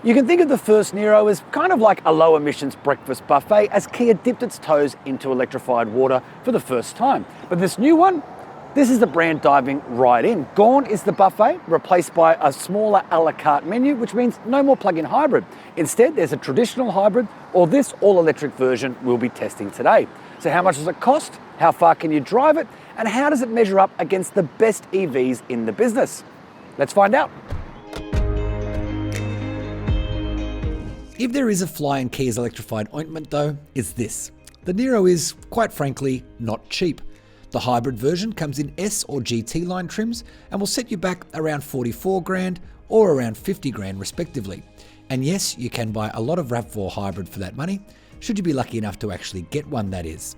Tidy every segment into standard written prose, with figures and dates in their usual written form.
You can think of the first Niro as kind of like a low emissions breakfast buffet as Kia dipped its toes into electrified water for the first time. But this new one, this is the brand diving right in. Gone is the buffet, replaced by a smaller a la carte menu, which means no more plug-in hybrid. Instead, there's a traditional hybrid or this all-electric version we'll be testing today. So how much does it cost? How far can you drive it? And how does it measure up against the best EVs in the business? Let's find out. If there is a fly in Kia's electrified ointment though, it's this. The Niro is, quite frankly, not cheap. The hybrid version comes in S or GT line trims and will set you back around 44 grand or around 50 grand respectively. And yes, you can buy a lot of RAV4 hybrid for that money, should you be lucky enough to actually get one, that is.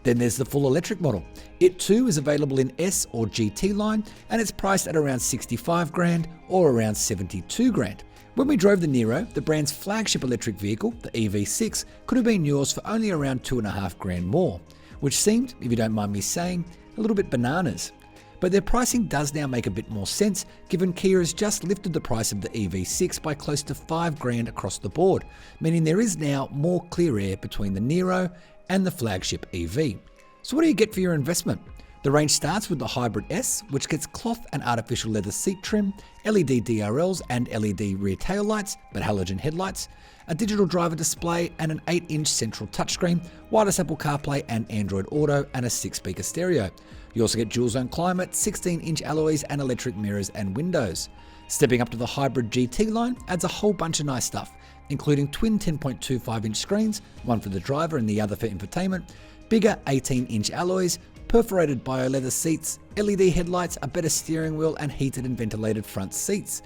Then there's the full electric model. It too is available in S or GT line and it's priced at around 65 grand or around 72 grand. When we drove the Niro, the brand's flagship electric vehicle, the EV6, could have been yours for only around 2.5 grand more, which seemed, if you don't mind me saying, a little bit bananas. But their pricing does now make a bit more sense, given Kia has just lifted the price of the EV6 by close to 5 grand across the board, meaning there is now more clear air between the Niro and the flagship EV. So what do you get for your investment? The range starts with the Hybrid S, which gets cloth and artificial leather seat trim, LED DRLs and LED rear tail lights, but halogen headlights, a digital driver display and an 8-inch central touchscreen, wireless Apple CarPlay and Android Auto, and a 6-speaker stereo. You also get dual zone climate, 16-inch alloys and electric mirrors and windows. Stepping up to the Hybrid GT line adds a whole bunch of nice stuff, including twin 10.25-inch screens, one for the driver and the other for infotainment, bigger 18-inch alloys, perforated bio-leather seats, LED headlights, a better steering wheel and heated and ventilated front seats.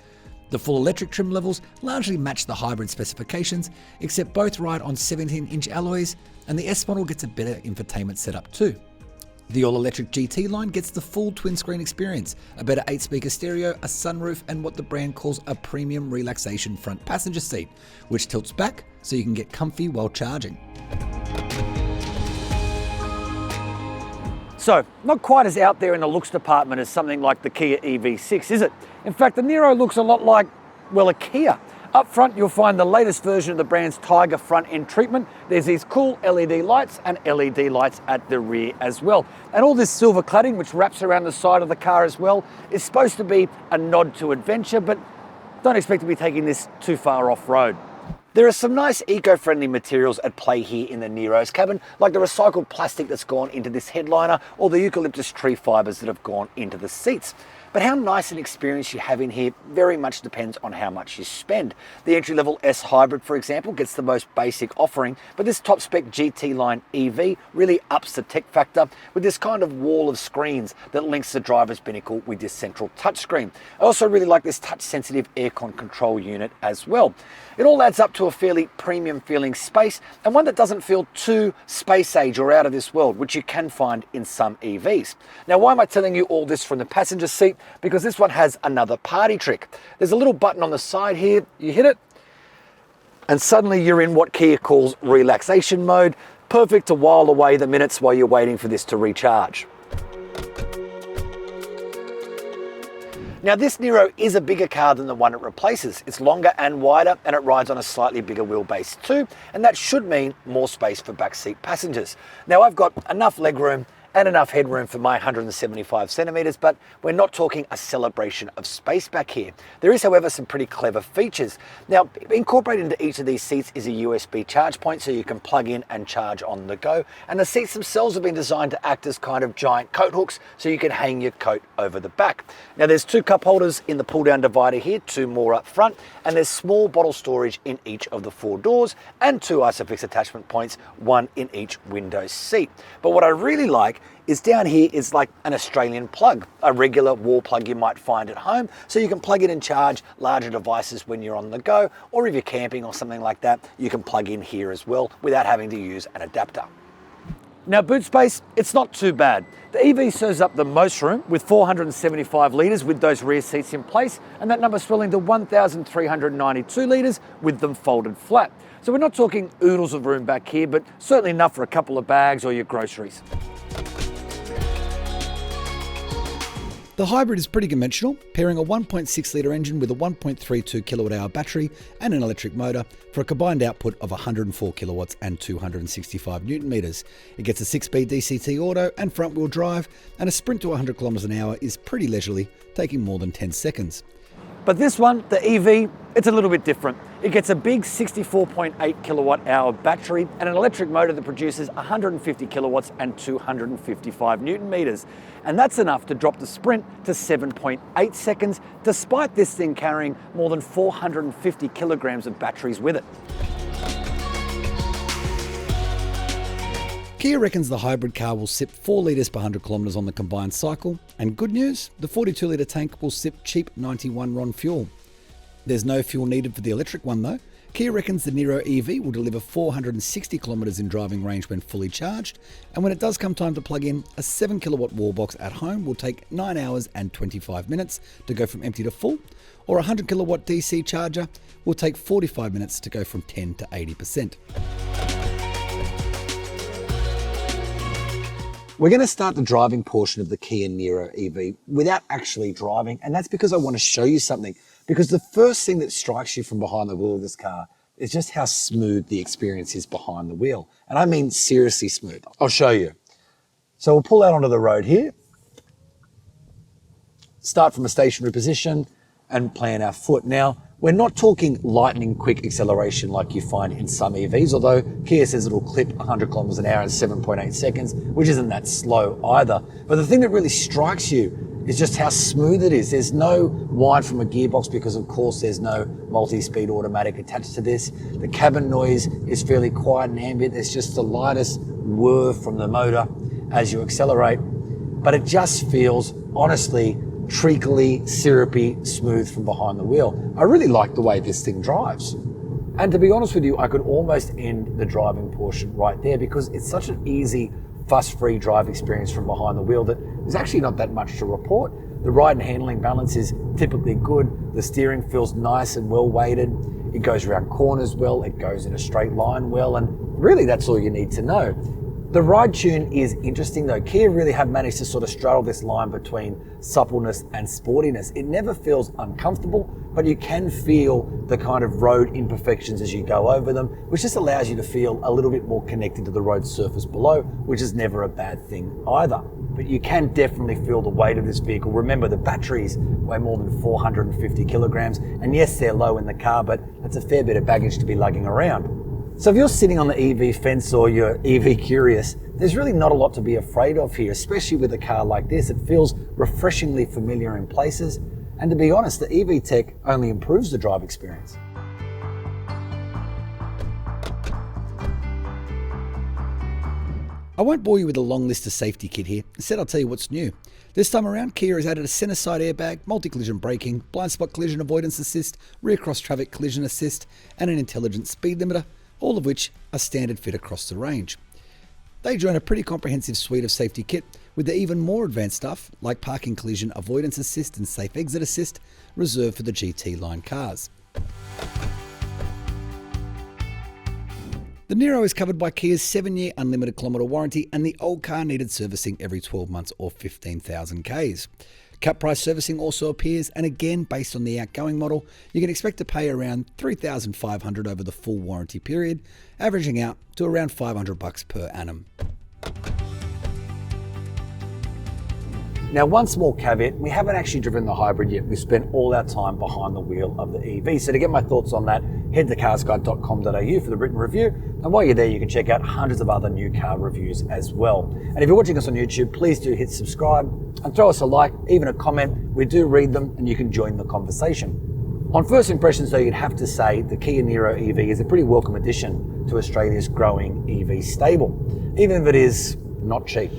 The full electric trim levels largely match the hybrid specifications, except both ride on 17-inch alloys, and the S model gets a better infotainment setup too. The all-electric GT line gets the full twin-screen experience, a better 8-speaker stereo, a sunroof and what the brand calls a premium relaxation front passenger seat, which tilts back so you can get comfy while charging. So, not quite as out there in the looks department as something like the Kia EV6, is it? In fact, the Niro looks a lot like, well, a Kia. Up front, you'll find the latest version of the brand's Tiger front end treatment. There's these cool LED lights and LED lights at the rear as well. And all this silver cladding, which wraps around the side of the car as well, is supposed to be a nod to adventure, but don't expect to be taking this too far off-road. There are some nice eco-friendly materials at play here in the Niro's cabin, like the recycled plastic that's gone into this headliner or the eucalyptus tree fibres that have gone into the seats. But how nice an experience you have in here very much depends on how much you spend. The entry-level S Hybrid, for example, gets the most basic offering, but this top-spec GT line EV really ups the tech factor with this kind of wall of screens that links the driver's binnacle with this central touchscreen. I also really like this touch-sensitive aircon control unit as well. It all adds up to a fairly premium-feeling space and one that doesn't feel too space-age or out of this world, which you can find in some EVs. Now, why am I telling you all this from the passenger seat? Because this one has another party trick. There's a little button on the side here, you hit it, and suddenly you're in what Kia calls relaxation mode, perfect to while away the minutes while you're waiting for this to recharge. Now this Niro is a bigger car than the one it replaces. It's longer and wider and it rides on a slightly bigger wheelbase too, and that should mean more space for backseat passengers. Now I've got enough legroom and enough headroom for my 175 centimetres, but we're not talking a celebration of space back here. There is, however, some pretty clever features. Now, incorporated into each of these seats is a USB charge point so you can plug in and charge on the go, and the seats themselves have been designed to act as kind of giant coat hooks so you can hang your coat over the back. Now, there's 2 cup holders in the pull-down divider here, 2 more up front, and there's small bottle storage in each of the 4 doors, and 2 ISOFIX attachment points, 1 in each window seat. But what I really like is down here is like an Australian plug, a regular wall plug you might find at home, so you can plug in and charge larger devices when you're on the go, or if you're camping or something like that, you can plug in here as well without having to use an adapter. Now boot space, it's not too bad. The EV serves up the most room with 475 litres with those rear seats in place, and that number swelling to 1,392 litres with them folded flat. So we're not talking oodles of room back here, but certainly enough for a couple of bags or your groceries. The hybrid is pretty conventional, pairing a 1.6 litre engine with a 1.32 kilowatt-hour battery and an electric motor for a combined output of 104 kilowatts and 265 newton meters. It gets a 6-speed DCT auto and front-wheel drive, and a sprint to 100 kilometers an hour is pretty leisurely, taking more than 10 seconds. But this one, the EV, it's a little bit different. It gets a big 64.8 kilowatt hour battery and an electric motor that produces 150 kilowatts and 255 newton meters. And that's enough to drop the sprint to 7.8 seconds, despite this thing carrying more than 450 kilograms of batteries with it. Kia reckons the hybrid car will sip 4 litres per 100 kilometres on the combined cycle, and good news, the 42 litre tank will sip cheap 91 RON fuel. There's no fuel needed for the electric one though. Kia reckons the Niro EV will deliver 460 kilometres in driving range when fully charged, and when it does come time to plug in, a 7 kilowatt wall box at home will take 9 hours and 25 minutes to go from empty to full, or a 100 kilowatt DC charger will take 45 minutes to go from 10 to 80%. We're going to start the driving portion of the Kia Niro EV without actually driving, and that's because I want to show you something. Because the first thing that strikes you from behind the wheel of this car is just how smooth the experience is behind the wheel. And I mean seriously smooth. I'll show you. So we'll pull out onto the road here, start from a stationary position and plant our foot. Now, we're not talking lightning quick acceleration like you find in some EVs, although Kia says it'll clip 100 kilometers an hour in 7.8 seconds, which isn't that slow either. But the thing that really strikes you is just how smooth it is. There's no whine from a gearbox because of course there's no multi-speed automatic attached to this. The cabin noise is fairly quiet and ambient. There's just the lightest whir from the motor as you accelerate, but it just feels honestly treacly, syrupy, smooth from behind the wheel. I really like the way this thing drives. And to be honest with you, I could almost end the driving portion right there because it's such an easy, fuss-free drive experience from behind the wheel that there's actually not that much to report. The ride and handling balance is typically good. The steering feels nice and well weighted. It goes around corners well. It goes in a straight line well. And really that's all you need to know. The ride tune is interesting though. Kia really have managed to sort of straddle this line between suppleness and sportiness. It never feels uncomfortable, but you can feel the kind of road imperfections as you go over them, which just allows you to feel a little bit more connected to the road surface below, which is never a bad thing either. But you can definitely feel the weight of this vehicle. Remember, the batteries weigh more than 450 kilograms, and yes, they're low in the car, but that's a fair bit of baggage to be lugging around. So if you're sitting on the EV fence or you're EV curious, there's really not a lot to be afraid of here, especially with a car like this. It feels refreshingly familiar in places. And to be honest, the EV tech only improves the drive experience. I won't bore you with a long list of safety kit here. Instead, I'll tell you what's new. This time around, Kia has added a centre side airbag, multi-collision braking, blind spot collision avoidance assist, rear cross traffic collision assist, and an intelligent speed limiter, all of which are standard fit across the range. They join a pretty comprehensive suite of safety kit with the even more advanced stuff like parking collision avoidance assist and safe exit assist reserved for the GT line cars. The Niro is covered by Kia's 7-year unlimited kilometre warranty, and the old car needed servicing every 12 months or 15,000 Ks. Cap price servicing also appears, and again, based on the outgoing model, you can expect to pay around $3,500 over the full warranty period, averaging out to around $500 per annum. Now, one small caveat, we haven't actually driven the hybrid yet. We've spent all our time behind the wheel of the EV. So to get my thoughts on that, head to carsguide.com.au for the written review. And while you're there, you can check out hundreds of other new car reviews as well. And if you're watching us on YouTube, please do hit subscribe and throw us a like, even a comment. We do read them and you can join the conversation. On first impressions though, you'd have to say the Kia Niro EV is a pretty welcome addition to Australia's growing EV stable, even if it is not cheap.